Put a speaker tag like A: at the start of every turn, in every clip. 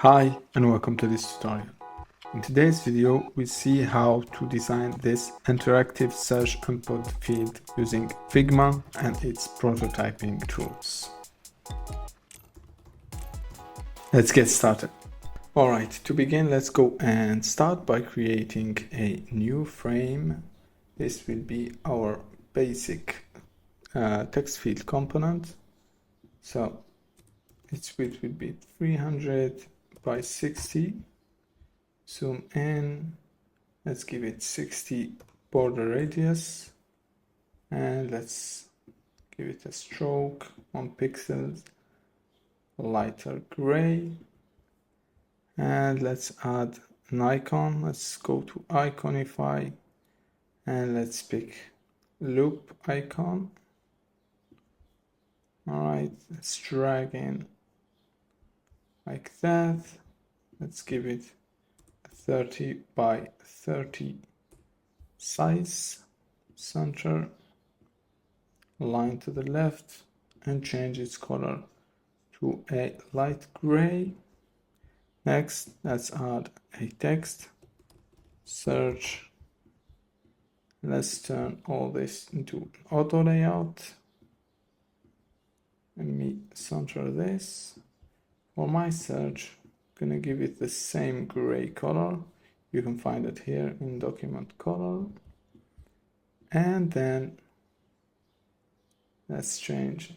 A: Hi and welcome to this tutorial. In today's video we see how to design this interactive search input field using Figma and its prototyping tools. Let's get started. Alright, to begin let's go and start by creating a new frame. This will be our basic text field component. So its width will be 300 by 60. Zoom in, let's give it 60 border radius, and let's give it a stroke, 1 pixels, lighter gray, and let's add an icon. Let's go to iconify, and let's pick loop icon. Alright, let's drag in like that. Let's give it 30 by 30 size, center, line to the left, and change its color to a light gray. Next, let's add a text, search. Let's turn all this into auto layout. Let me center this. For my search, I'm gonna give it the same gray color. You can find it here in document color. And then let's change.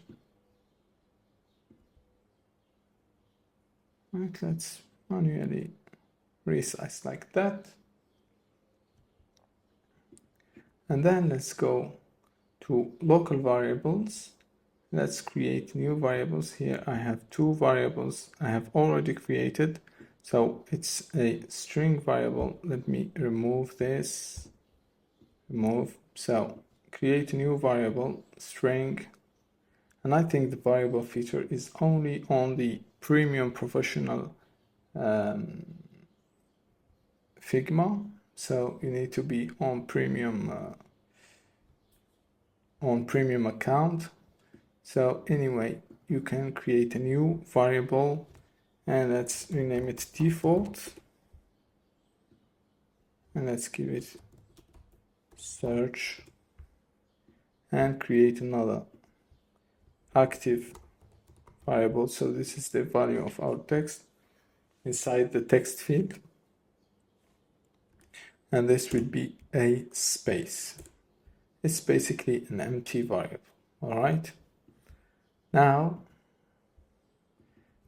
A: Right, let's manually resize like that. And then let's go to local variables. Let's create new variables. Here I have two variables I have already created. So it's a string variable. Let me remove this. So create a new variable, string. And I think the variable feature is only on the premium professional Figma. So you need to be on premium account. So anyway, you can create a new variable and let's rename it default. And let's give it search and create another active variable. So this is the value of our text inside the text field. And this will be a space. It's basically an empty variable. All right. Now,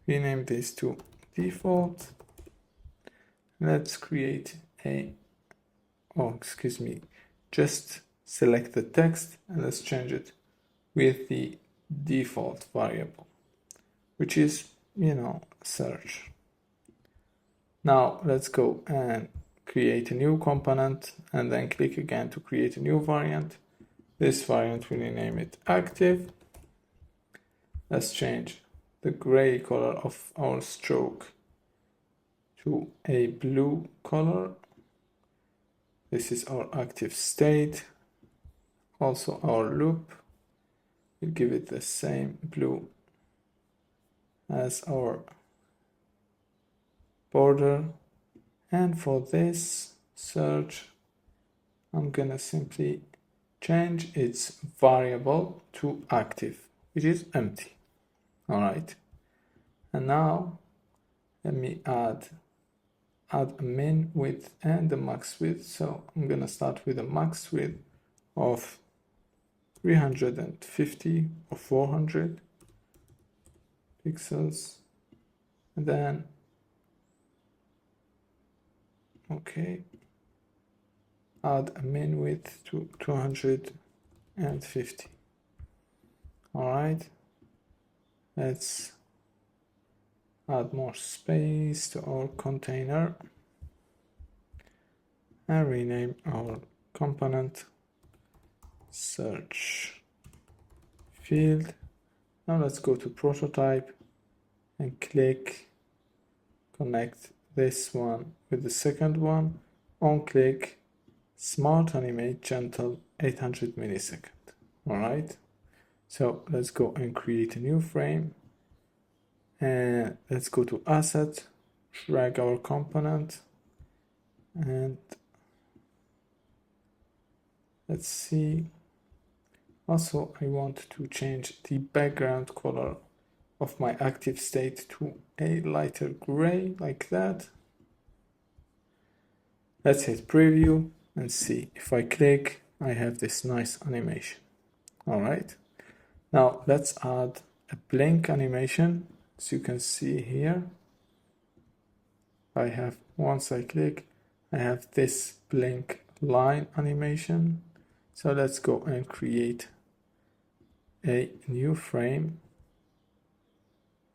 A: rename this to default. Let's create just select the text and let's change it with the default variable, which is, search. Now, let's go and create a new component and then click again to create a new variant. This variant, we rename it active. Let's change the gray color of our stroke to a blue color. This is our active state. Also our loop, we'll give it the same blue as our border. And for this search, I'm gonna simply change its variable to active, which is empty. All right, and now let me add a min width and a max width. So I'm gonna start with a max width of 350 or 400 pixels, and then add a min width to 250. All right, let's add more space to our container and rename our component search field. Now let's go to prototype and click connect this one with the second one. On click, smart animate gentle 800 millisecond. All right, so let's go and create a new frame and let's go to asset, drag our component, and let's see. Also, I want to change the background color of my active state to a lighter gray, like that. Let's hit preview and see. If I click, I have this nice animation. All right. Now let's add a blink animation. As you can see here, once I click, I have this blink line animation. So let's go and create a new frame.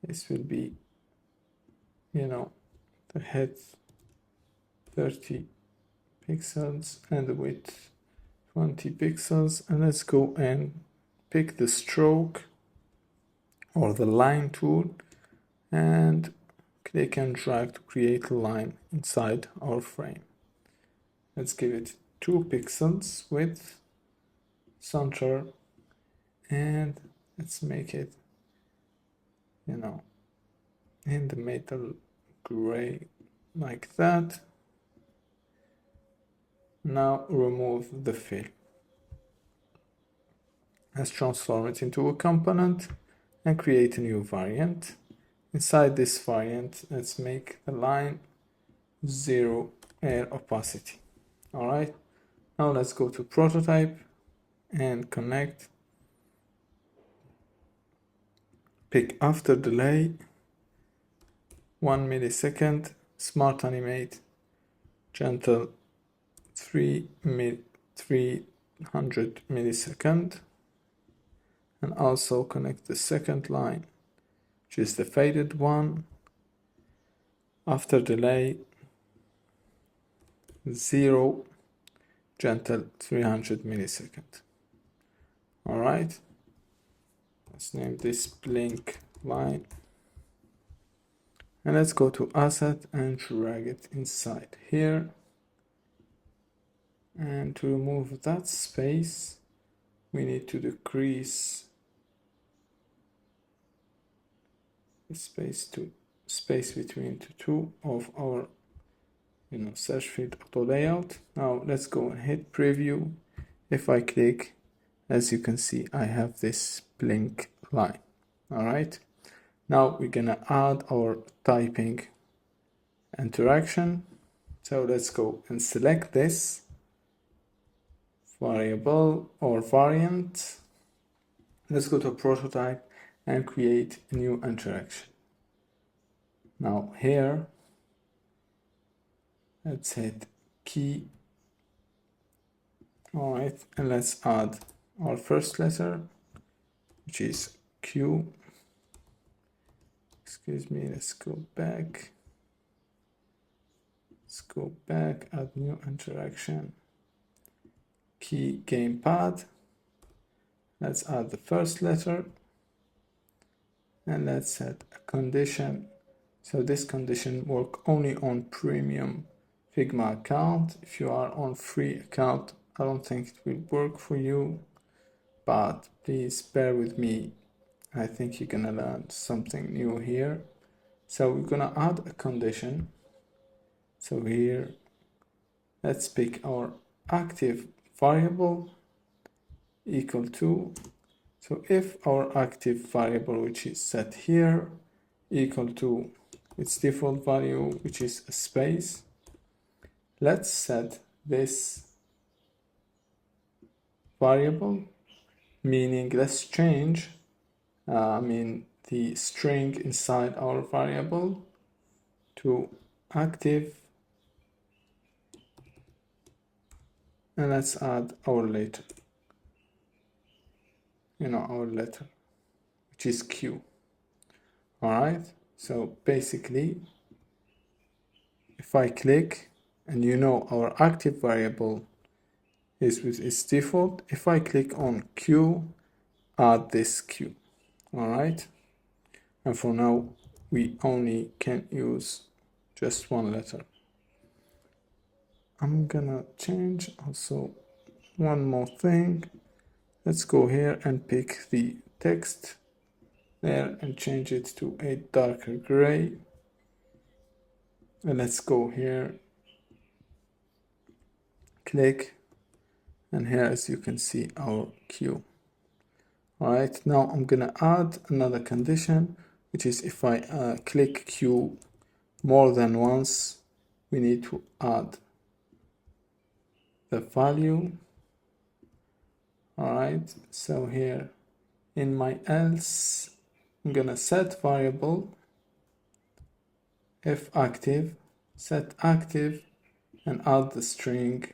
A: This will be, the head 30 pixels and the width 20 pixels. And let's go and pick the stroke or the line tool and click and drag to create a line inside our frame. Let's give it 2 pixels width, center, and let's make it, in the middle gray, like that. Now remove the fill. Let's transform it into a component and create a new variant. Inside this variant, let's make the line 0 air opacity. All right. Now let's go to prototype and connect. Pick after delay 1 millisecond, smart animate, gentle 300 millisecond, and also connect the second line, which is the faded one. After delay 0, gentle 300 millisecond. All right. Let's name this blink line. And let's go to asset and drag it inside here. And to remove that space, we need to decrease the space between the two of our search field auto layout. Now let's go and hit preview. If I click, as you can see, I have this blink line. All right. Now we're gonna add our typing interaction. So let's go and select this variable or variant. Let's go to prototype and create a new interaction. Now here, let's hit key. All right, and let's add our first letter, which is Q. Excuse me, let's go back. Let's go back, add new interaction. Key gamepad. Let's add the first letter. And let's set a condition. So this condition work only on premium Figma account. If you are on free account, I don't think it will work for you, but please bear with me. I think you're gonna learn something new here. So we're gonna add a condition. So here, let's pick our active variable equal to. So if our active variable, which is set here, equal to its default value, which is a space, let's set this variable, meaning let's change the string inside our variable to active, and let's add our letter, our letter, which is Q. All right, so basically, if I click, and our active variable is with its default, if I click on Q, add this Q. All right, and for now we only can use just one letter. I'm gonna change also one more thing. Let's go here and pick the text there and change it to a darker gray. And let's go here, click, and here as you can see our queue. All right, now I'm gonna add another condition, which is if I click queue more than once, we need to add the value. All right, so here in my else, I'm gonna set variable if active, set active, and add the string,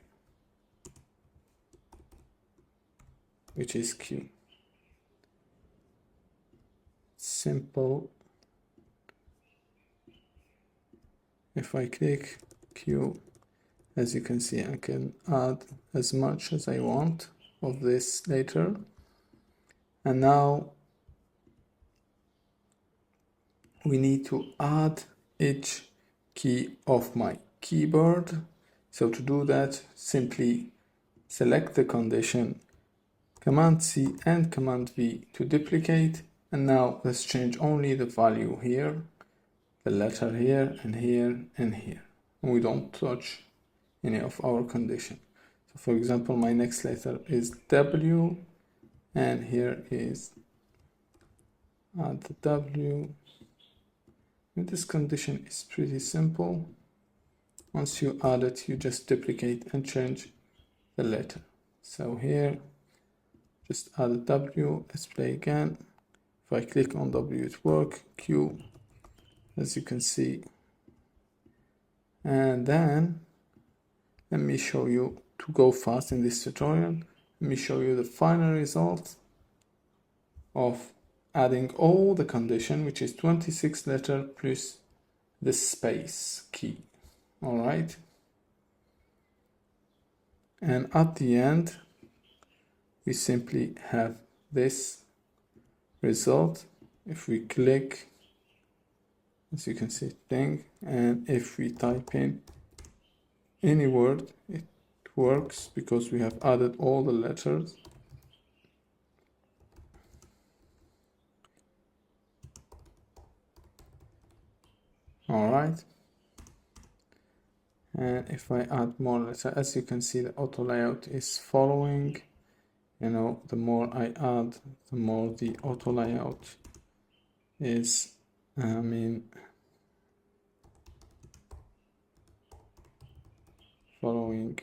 A: which is queue. Simple. If I click queue, as you can see, I can add as much as I want of this later. And now we need to add each key of my keyboard. So to do that, simply select the condition, Command C and Command V to duplicate. And now let's change only the value here, the letter here and here and here. And we don't touch any of our condition. So for example, my next letter is W, and here is add the W. And this condition is pretty simple. Once you add it, you just duplicate and change the letter. So here, just add a W. Let's play again. If I click on W, it works. Q, as you can see. And then let me show you, to go fast in this tutorial, let me show you the final result of adding all the condition, which is 26 letter plus the space key. All right. And at the end, we simply have this result. If we click, as you can see, thing, and if we type in any word, it works because we have added all the letters. All right. And if I add more letters, as you can see, the auto layout is following. You know, the more I add, the more the auto layout is, following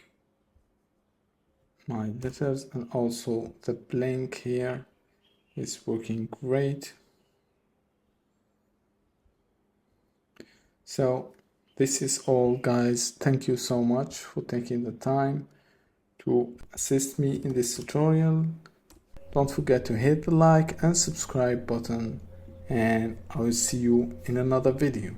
A: my letters. And also the blank here is working great. So this is all, guys. Thank you so much for taking the time to assist me in this tutorial. Don't forget to hit the like and subscribe button, and I will see you in another video.